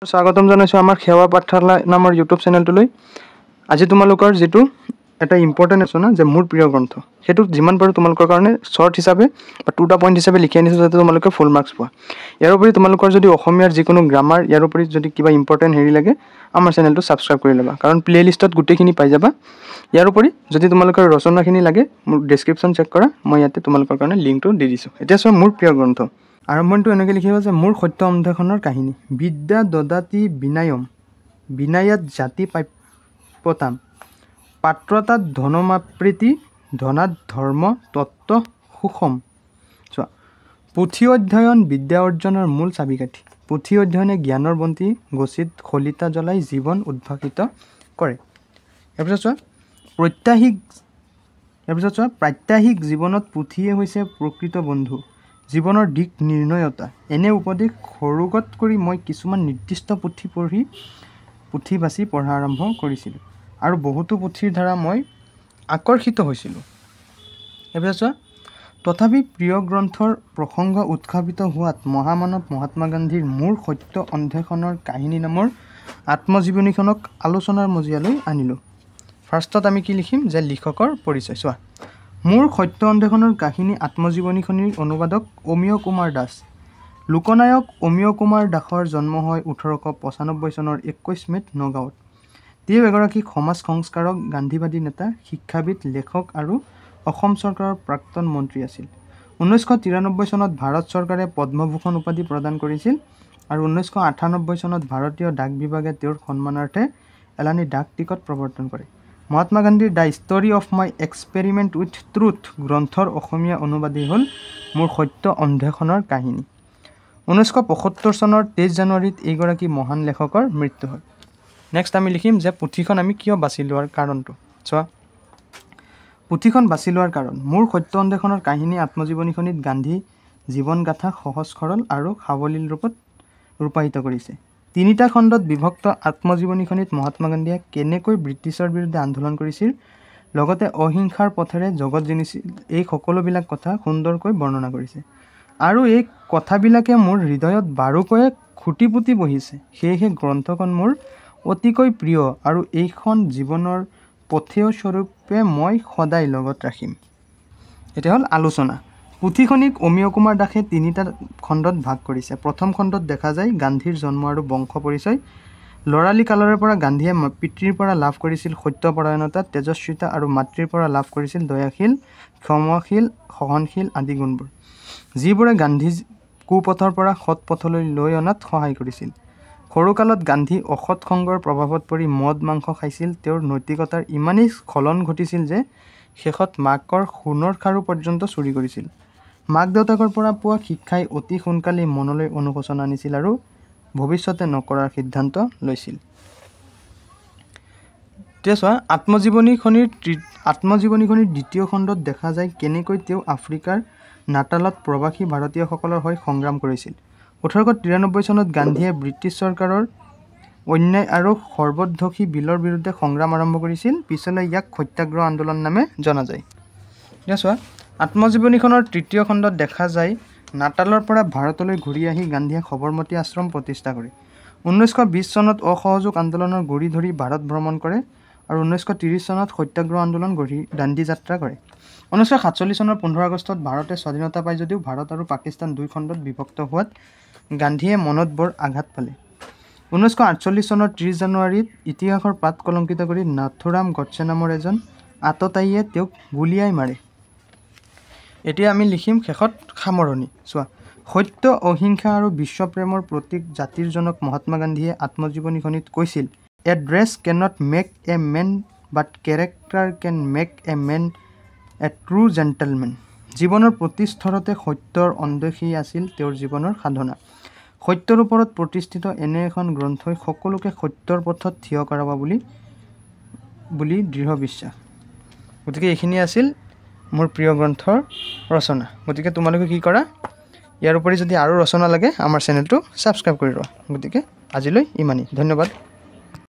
স্বাগতম জানাইছোঁ আমাৰ সেৱা পাঠশালা নামৰ ইউটিউব চেনেলটোলৈ। আজি তোমালোকৰ যিটো এটা ইম্পৰ্টেণ্ট আলোচনা যে মোৰ প্ৰিয় গ্ৰন্থ, সেইটো যিমান পাৰোঁ তোমালোকৰ কাৰণে শ্বৰ্ট হিচাপে বা 2টা পইণ্ট হিচাপে লিখি আনিছোঁ যাতে তোমালোকে ফুল মাৰ্কছ পোৱা। ইয়াৰ উপৰি তোমালোকৰ যদি অসমীয়াৰ যিকোনো গ্ৰামাৰ, ইয়াৰ উপৰি যদি কিবা ইম্পৰ্টেণ্ট হেৰি লাগে আমাৰ চেনেলটো ছাবস্ক্ৰাইব কৰি ল'বা, কাৰণ প্লে'লিষ্টত গোটেইখিনি পাই যাবা। ইয়াৰ উপৰি যদি তোমালোকৰ ৰচনাখিনি লাগে মোৰ ডেছক্ৰিপশ্যন চেক কৰা, মই ইয়াতে তোমালোকৰ কাৰণে লিংকটো দি দিছোঁ। এতিয়া চোৱা মোৰ প্ৰিয় গ্ৰন্থ। আৰম্ভণিটো এনেকৈ লিখিব যে মোৰ সত্য অন্বেষণৰ কাহিনী। বিদ্যা দদাতি বিনায়ম বিনায়াত জাতি প্ৰাপ্যতাম পাত্ৰতাত ধনমাপ্ৰীতি ধনাত ধৰ্ম তত্ত্ব সুষম। চোৱা, পুথি অধ্যয়ন বিদ্যা অৰ্জনৰ মূল চাবিকাঠি। পুথি অধ্যয়নে জ্ঞানৰ বন্তি গছিত শলিতা জ্বলাই জীৱন উদ্ভাসিত কৰে। তাৰপিছত চোৱা প্ৰাত্যাহিক জীৱনত পুথিয়ে হৈছে প্ৰকৃত বন্ধু, জীৱনৰ দিক নিৰ্ণয়তা। এনে উপদেশ সৰুগত কৰি মই কিছুমান নিৰ্দিষ্ট পুথি বাছি পঢ়া আৰম্ভ কৰিছিলোঁ আৰু বহুতো পুথিৰ দ্বাৰা মই আকৰ্ষিত হৈছিলোঁ। তাৰপিছত চোৱা, তথাপি প্ৰিয় গ্ৰন্থৰ প্ৰসংগ উত্থাপিত হোৱাত মহামানৱ মহাত্মা গান্ধীৰ মোৰ সত্য অন্বেষণৰ কাহিনী নামৰ আত্মজীৱনীখনক আলোচনাৰ মজিয়ালৈ আনিলোঁ। ফাৰ্ষ্টত আমি কি লিখিম যে লিখকৰ পৰিচয়। চোৱা, মোৰ সত্য অন্বেষণৰ কাহিনী আত্মজীৱনীখনিৰ অনুবাদক অমিয় কুমাৰ দাস। লোকনায়ক অমিয় কুমাৰ দাসৰ জন্ম হয় 1895 চনৰ 21 মে'ত নগাঁৱত। তেওঁ এগৰাকী সমাজ সংস্কাৰক, গান্ধীবাদী নেতা, শিক্ষাবিদ, লেখক আৰু অসম চৰকাৰৰ প্ৰাক্তন মন্ত্ৰী আছিল। 1993 চনত ভাৰত চৰকাৰে পদ্মভূষণ উপাধি প্ৰদান কৰিছিল আৰু 1998 চনত ভাৰতীয় ডাক বিভাগে তেওঁৰ সন্মানাৰ্থে এলানি ডাক টিকট প্ৰৱৰ্তন কৰে। মহাত্মা গান্ধীৰ the story of my experiment with truth গ্ৰন্থৰ অসমীয়া অনুবাদেই হ'ল মোৰ সত্য অন্বেষণৰ কাহিনী। 1975 চনৰ 23 জানুৱাৰীত এইগৰাকী মহান লেখকৰ মৃত্যু হয়। নেক্সট আমি লিখিম যে পুথিখন আমি কিয় বাছি লোৱাৰ কাৰণটো। চোৱা, পুথিখন বাছি লোৱাৰ কাৰণ, মোৰ সত্য অন্বেষণৰ কাহিনী আত্মজীৱনীখনিত গান্ধী জীৱনগাথা সহজ সৰল আৰু সাৱলীল ৰূপত ৰূপায়িত কৰিছে। 3টা খণ্ডত বিভক্ত আত্মজীৱনীখনিত মহাত্মা গান্ধীয়ে কেনেকৈ ব্ৰিটিছৰ বিৰুদ্ধে আন্দোলন কৰিছিল, লগতে অহিংসাৰ পথেৰে জগত জিনিছিল, এই সকলোবিলাক কথা সুন্দৰকৈ বৰ্ণনা কৰিছে। আৰু এই কথাবিলাকে মোৰ হৃদয়ত বাৰুকৈয়ে খুটি পুতি বহিছে। সেয়েহে গ্ৰন্থখন মোৰ অতিকৈ প্ৰিয় আৰু এইখন জীৱনৰ পথেয় স্বৰূপে মই সদায় লগত ৰাখিম। এতিয়া হ'ল আলোচনা। পুথিখনিক অমিয় কুমাৰ দাসে 3টা খণ্ডত ভাগ কৰিছে। প্ৰথম খণ্ডত দেখা যায় গান্ধীৰ জন্ম আৰু বংশ পৰিচয়। ল'ৰালি কালৰে পৰা গান্ধীয়ে পিতৃৰ পৰা লাভ কৰিছিল সত্যপৰায়ণতা, তেজস্বিতা আৰু মাতৃৰ পৰা লাভ কৰিছিল দয়াশীল, ক্ষমাশীল, সহনশীল আদি গুণবোৰ, যিবোৰে গান্ধী কুপথৰ পৰা সৎ পথলৈ লৈ অনাত সহায় কৰিছিল। সৰুকালত গান্ধী অসৎ সংগৰ প্ৰভাৱত পৰি মদ মাংস খাইছিল। তেওঁৰ নৈতিকতাৰ ইমানেই স্খলন ঘটিছিল যে শেষত মাকৰ সোণৰ খাৰু পৰ্যন্ত চুৰি কৰিছিল। মাক দেউতাকৰ পৰা পোৱা শিক্ষাই অতি সোনকালেই মনলৈ অনুশোচনা আনিছিল আৰু ভৱিষ্যতে নকৰাৰ সিদ্ধান্ত লৈছিল। এতিয়া চোৱা, আত্মজীৱনীখনিৰ 2য় খণ্ডত দেখা যায় কেনেকৈ তেওঁ আফ্ৰিকাৰ নাটালত প্ৰৱাসী ভাৰতীয়সকলৰ হৈ সংগ্ৰাম কৰিছিল। 1893 চনত গান্ধীয়ে ব্ৰিটিছ চৰকাৰৰ অন্যায় আৰু সৰ্বধ্বংসী বিলৰ বিৰুদ্ধে সংগ্ৰাম আৰম্ভ কৰিছিল। পিছলৈ ইয়াক সত্যাগ্ৰহ আন্দোলন নামে জনা যায়। এতিয়া চোৱা, আত্মজীৱনীখনৰ 3য় খণ্ডত দেখা যায় নাটালৰ পৰা ভাৰতলৈ ঘূৰি আহি গান্ধীয়ে সবৰমতী আশ্ৰম প্ৰতিষ্ঠা কৰে। 1920 চনত অসহযোগ আন্দোলনৰ গুৰি ধৰি ভাৰত ভ্ৰমণ কৰে আৰু 1930 চনত সত্যাগ্ৰহ আন্দোলন গঢ়ি দাণ্ডি যাত্ৰা কৰে। 1947 চনৰ 15 আগষ্টত ভাৰতে স্বাধীনতা পায় যদিও ভাৰত আৰু পাকিস্তান 2 খণ্ডত বিভক্ত হোৱাত গান্ধীয়ে মনত বৰ আঘাত পালে। 1948 চনৰ 30 জানুৱাৰীত ইতিহাসৰ পাত কলংকিত কৰি নাথুৰাম গডছে নামৰ এজন আততায়ীয়ে তেওঁক গুলীয়াই মাৰে। এতিয়া আমি লিখিম শেষত সামৰণি। চোৱা, সত্য, অহিংসা আৰু বিশ্বপ্ৰেমৰ প্ৰতীক জাতিৰ জনক মহাত্মা গান্ধীয়ে আত্মজীৱনীখনিত কৈছিল, a dress can't make a man but character can make a man a true gentleman. জীৱনৰ প্ৰতি স্তৰতে সত্যৰ অন্বেষেই আছিল তেওঁৰ জীৱনৰ সাধনা। সত্যৰ ওপৰত প্ৰতিষ্ঠিত এনে এখন গ্ৰন্থই সকলোকে সত্যৰ পথত থিয় কৰাব বুলি দৃঢ় বিশ্বাস। গতিকে এইখিনি আছিল মোৰ প্ৰিয় গ্ৰন্থৰ ৰচনা। গতিকে তোমালোকে কি কৰা, ইয়াৰ উপৰি যদি আৰু ৰচনা লাগে আমাৰ চেনেলটো ছাবস্ক্ৰাইব কৰি লোৱা। গতিকে আজিলৈ ইমানেই, ধন্যবাদ।